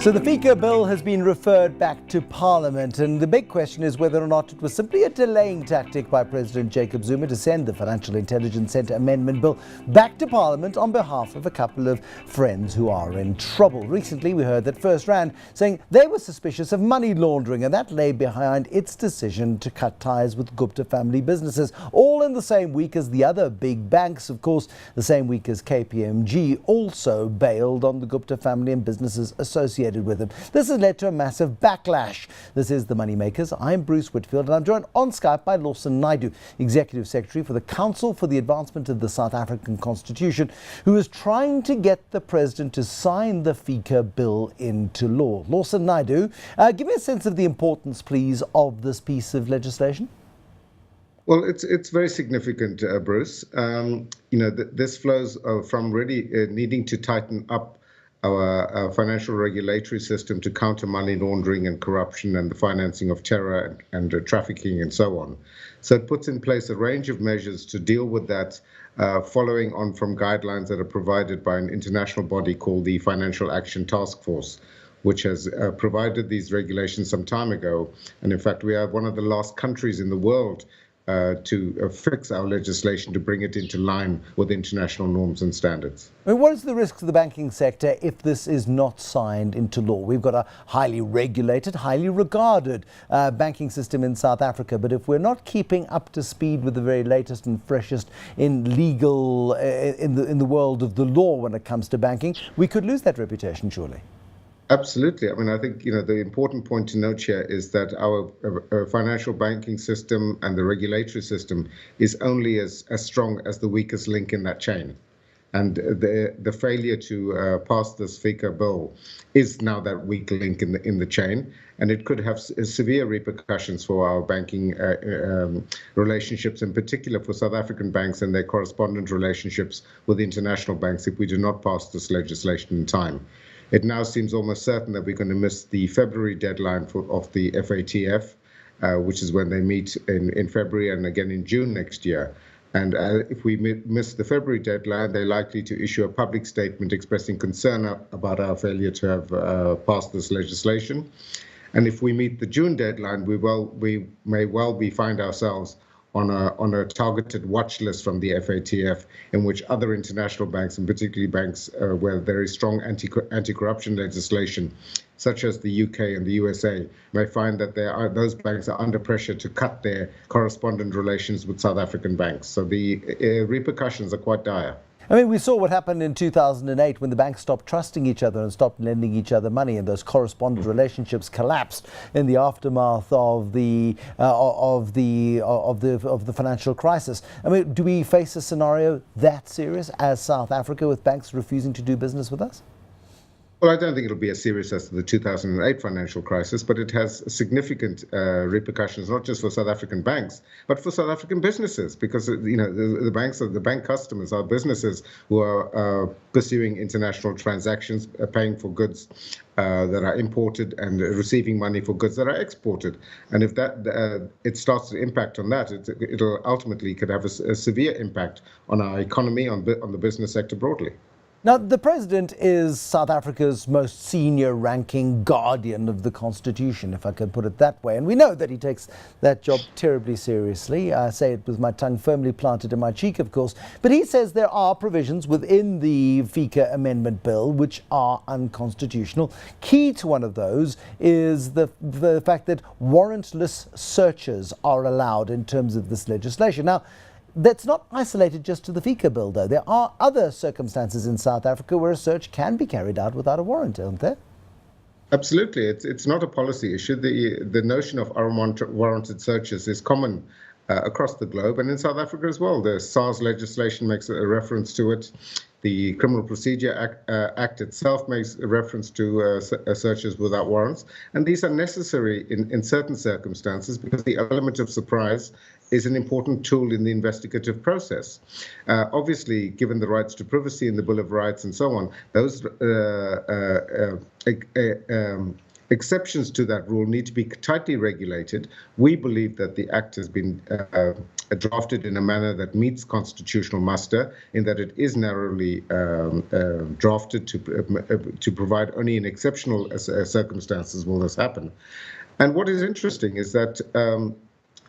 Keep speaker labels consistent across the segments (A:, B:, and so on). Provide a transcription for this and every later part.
A: So the FICA bill has been referred back to Parliament, and the big question is whether or not it was simply a delaying tactic by President Jacob Zuma to send the Financial Intelligence Centre Amendment Bill back to Parliament on behalf of a couple of friends who are in trouble. Recently we heard that First Rand saying they were suspicious of money laundering, and that lay behind its decision to cut ties with Gupta family businesses, all in the same week as the other big banks. Of course, the same week as KPMG also bailed on the Gupta family and businesses associated with them. This has led to a massive backlash. This is the MoneyMakers. I'm Bruce Whitfield, and I'm joined on Skype by Lawson Naidoo, Executive Secretary for the Council for the Advancement of the South African Constitution, who is trying to get the President to sign the FICA bill into law. Lawson Naidoo, give me a sense of the importance, please, of this piece of legislation.
B: Well, it's very significant, Bruce. This flows from really needing to tighten up our financial regulatory system to counter money laundering and corruption and the financing of terror and trafficking and so on. So it puts in place a range of measures to deal with that, following on from guidelines that are provided by an international body called the Financial Action Task Force, which has provided these regulations some time ago. And in fact, we are one of the last countries in the world to fix our legislation to bring it into line with international norms and standards.
A: I mean, what is the risk to the banking sector if this is not signed into law? We've got a highly regulated, highly regarded banking system in South Africa, but if we're not keeping up to speed with the very latest and freshest in legal, in the world of the law when it comes to banking, we could lose that reputation, surely.
B: Absolutely. I mean, I think, the important point to note here is that our financial banking system and the regulatory system is only as strong as the weakest link in that chain. And the failure to pass this FICA bill is now that weak link in the chain, and it could have severe repercussions for our banking relationships, in particular for South African banks and their correspondent relationships with international banks if we do not pass this legislation in time. It now seems almost certain that we're going to miss the February deadline of the FATF, which is when they meet in February and again in June next year. And if we miss the February deadline, they're likely to issue a public statement expressing concern about our failure to have passed this legislation. And if we meet the June deadline, we may well find ourselves on a targeted watch list from the FATF, in which other international banks, and particularly banks with very strong anti-corruption legislation, such as the UK and the USA, may find that those banks are under pressure to cut their correspondent relations with South African banks. So the repercussions are quite dire.
A: I mean, we saw what happened in 2008 when the banks stopped trusting each other and stopped lending each other money, and those correspondent relationships collapsed in the aftermath of the financial crisis. I mean, do we face a scenario that serious as South Africa with banks refusing to do business with us?
B: Well, I don't think it'll be as serious as the 2008 financial crisis, but it has significant repercussions, not just for South African banks, but for South African businesses, because the banks, the bank customers are businesses who are pursuing international transactions, paying for goods that are imported and receiving money for goods that are exported. And if that it starts to impact on that, it'll ultimately could have a severe impact on our economy, on the business sector broadly.
A: Now, the President is South Africa's most senior ranking guardian of the Constitution, if I could put it that way. And we know that he takes that job terribly seriously. I say it with my tongue firmly planted in my cheek, of course. But he says there are provisions within the FICA Amendment Bill which are unconstitutional. Key to one of those is the fact that warrantless searches are allowed in terms of this legislation. Now, that's not isolated just to the FICA bill, though. There are other circumstances in South Africa where a search can be carried out without a warrant, aren't there?
B: Absolutely. It's not a policy issue. The notion of unwarranted searches is common across the globe and in South Africa as well. The SARS legislation makes a reference to it. The Criminal Procedure Act itself makes a reference to searches without warrants. And these are necessary in certain circumstances because the element of surprise is an important tool in the investigative process. Obviously, given the rights to privacy in the Bill of Rights and so on, those exceptions to that rule need to be tightly regulated. We believe that the Act has been drafted in a manner that meets constitutional muster, in that it is narrowly drafted to provide only in exceptional circumstances will this happen. And what is interesting is that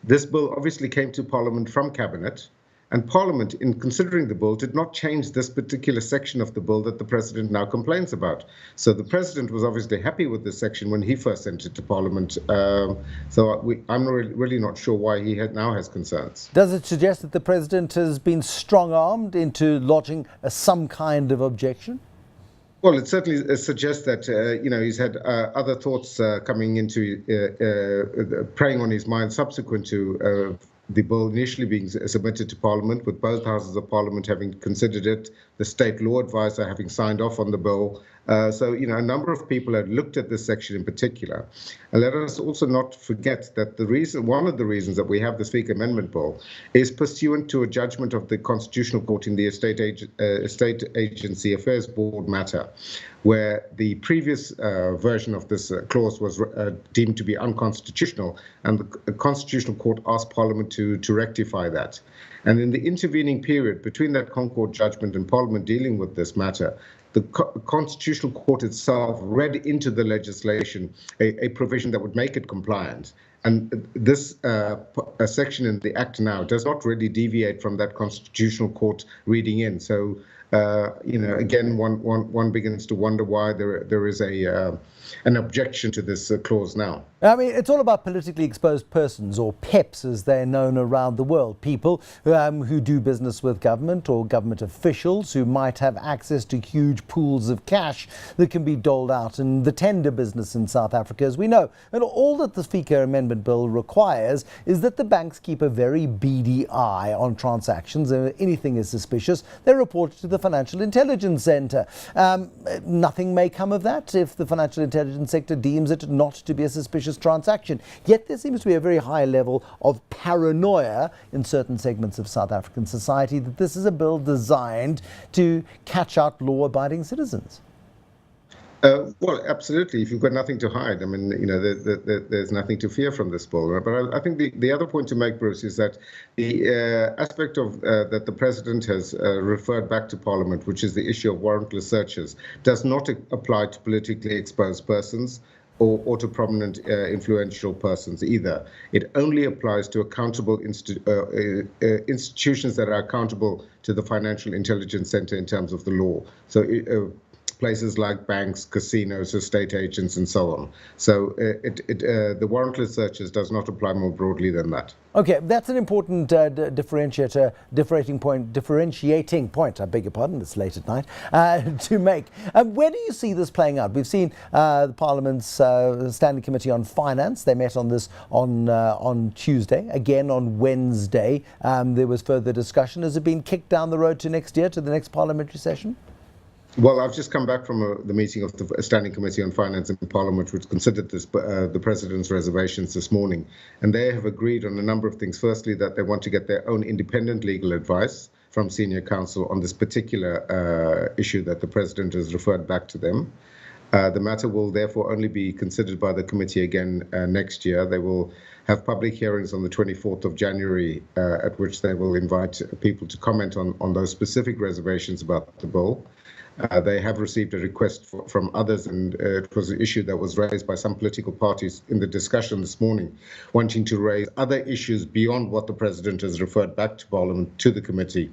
B: this bill obviously came to Parliament from Cabinet, and Parliament, in considering the bill, did not change this particular section of the bill that the President now complains about. So the President was obviously happy with this section when he first sent it to Parliament. I'm really not sure why he now has concerns.
A: Does it suggest that the President has been strong-armed into lodging some kind of objection?
B: Well, it certainly suggests that, he's had other thoughts coming into preying on his mind subsequent to the bill initially being submitted to Parliament, with both houses of Parliament having considered it, the state law advisor having signed off on the bill. So, a number of people had looked at this section in particular. And let us also not forget that one of the reasons that we have this FICA Amendment Bill is pursuant to a judgment of the Constitutional Court in the Estate Agency Affairs Board matter, where the previous version of this clause was deemed to be unconstitutional, and the Constitutional Court asked Parliament to rectify that. And in the intervening period between that Concord judgment and Parliament dealing with this matter, the Constitutional Court itself read into the legislation a provision that would make it compliant. And this section in the Act now does not really deviate from that Constitutional Court reading in. So, again, one begins to wonder why there is an objection to this clause now.
A: I mean, it's all about politically exposed persons, or PEPs as they're known around the world. People who do business with government, or government officials who might have access to huge pools of cash that can be doled out in the tender business in South Africa, as we know. And all that the FICA Amendment Bill requires is that the banks keep a very beady eye on transactions. If anything is suspicious, they report it to the Financial Intelligence Centre. Nothing may come of that if the Financial Intelligence Sector deems it not to be a suspicious transaction. Yet there seems to be a very high level of paranoia in certain segments of South African society that this is a bill designed to catch out law-abiding citizens.
B: Well, absolutely. If you've got nothing to hide, I mean, there's nothing to fear from this bill. But I think the other point to make, Bruce, is that the aspect of that the President has referred back to Parliament, which is the issue of warrantless searches, does not apply to politically exposed persons or to prominent influential persons either. It only applies to accountable institutions that are accountable to the Financial Intelligence Centre in terms of the law. So places like banks, casinos, estate agents, and so on. So the warrantless searches does not apply more broadly than that.
A: Okay, that's an important differentiating point, I beg your pardon, it's late at night, to make. Where do you see this playing out? We've seen the Parliament's Standing Committee on Finance. They met on this on Tuesday, again on Wednesday. There was further discussion. Has it been kicked down the road to next year, to the next parliamentary session?
B: Well, I've just come back from the meeting of the Standing Committee on Finance in Parliament, which considered the President's reservations this morning. And they have agreed on a number of things. Firstly, that they want to get their own independent legal advice from senior counsel on this particular issue that the President has referred back to them. The matter will therefore only be considered by the committee again next year. They will have public hearings on the 24th of January, at which they will invite people to comment on those specific reservations about the bill. They have received a request from others, and it was an issue that was raised by some political parties in the discussion this morning, wanting to raise other issues beyond what the President has referred back to Parliament to the committee.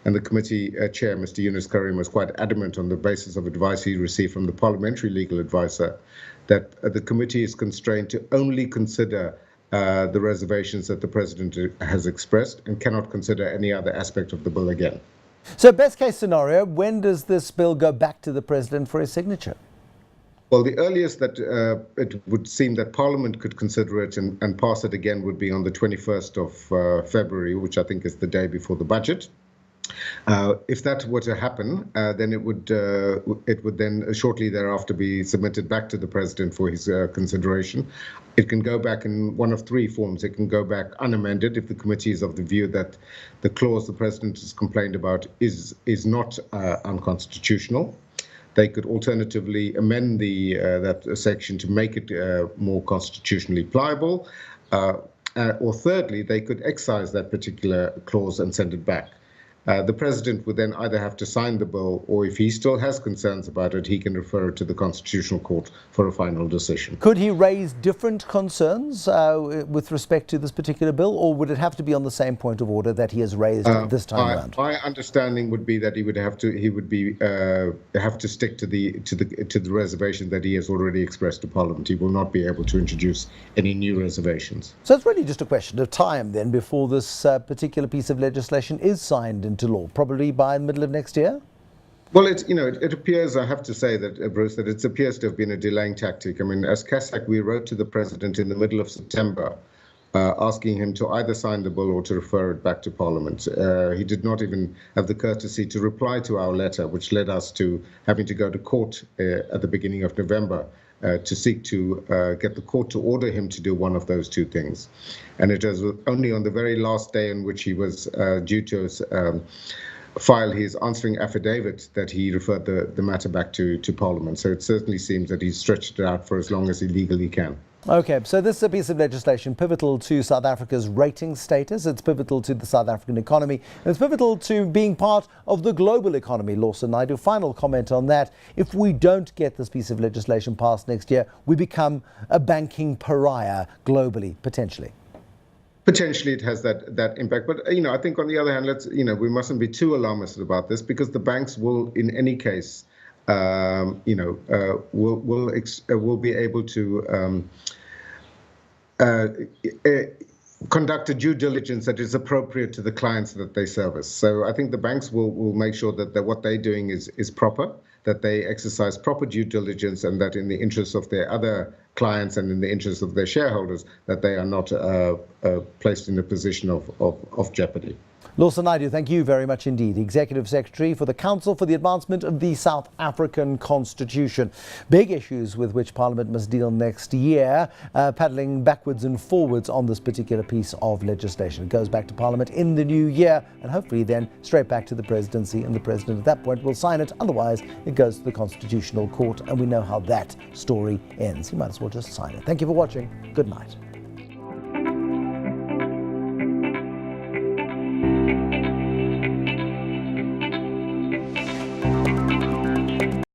B: And the committee chair, Mr. Yunus Karim, was quite adamant on the basis of advice he received from the parliamentary legal advisor that the committee is constrained to only consider the reservations that the President has expressed and cannot consider any other aspect of the bill again.
A: So best case scenario, when does this bill go back to the President for his signature?
B: Well, the earliest that it would seem that Parliament could consider it and pass it again would be on the 21st of February, which I think is the day before the budget. If that were to happen, then it would then shortly thereafter be submitted back to the President for his consideration. It can go back in one of three forms. It can go back unamended if the committee is of the view that the clause the President has complained about is not unconstitutional. They could alternatively amend that section to make it more constitutionally pliable. Or thirdly, they could excise that particular clause and send it back. The president would then either have to sign the bill, or if he still has concerns about it, he can refer it to the Constitutional Court for a final decision.
A: Could he raise different concerns with respect to this particular bill, or would it have to be on the same point of order that he has raised this time around?
B: My understanding would be that he would have to stick to the reservation that he has already expressed to Parliament. He will not be able to introduce any new reservations.
A: So it's really just a question of time then before this particular piece of legislation is signed into law, probably by the middle of next year?
B: Well, it appears, I have to say that, Bruce, that it appears to have been a delaying tactic. I mean, as CASAC, we wrote to the president in the middle of September asking him to either sign the bill or to refer it back to Parliament. He did not even have the courtesy to reply to our letter, which led us to having to go to court at the beginning of November to seek to get the court to order him to do one of those two things. And it was only on the very last day in which he was due to file his answering affidavit that he referred the matter back to Parliament. So it certainly seems that he's stretched it out for as long as he legally can.
A: Okay, so this is a piece of legislation pivotal to South Africa's rating status. It's pivotal to the South African economy. And it's pivotal to being part of the global economy. Lawson Naidoo, final comment on that. If we don't get this piece of legislation passed next year, we become a banking pariah globally, potentially.
B: Potentially it has that impact. But, I think on the other hand, we mustn't be too alarmist about this, because the banks will, in any case, will be able to conduct a due diligence that is appropriate to the clients that they service. So I think the banks will make sure that what they're doing is proper, that they exercise proper due diligence, and that in the interests of their other clients and in the interests of their shareholders, that they are not placed in a position of jeopardy.
A: Lawson Naidoo, thank you very much indeed. Executive Secretary for the Council for the Advancement of the South African Constitution. Big issues with which Parliament must deal next year, paddling backwards and forwards on this particular piece of legislation. It goes back to Parliament in the new year, and hopefully then straight back to the presidency, and the president at that point will sign it. Otherwise, it goes to the Constitutional Court, and we know how that story ends. He might as well just sign it. Thank you for watching. Good night.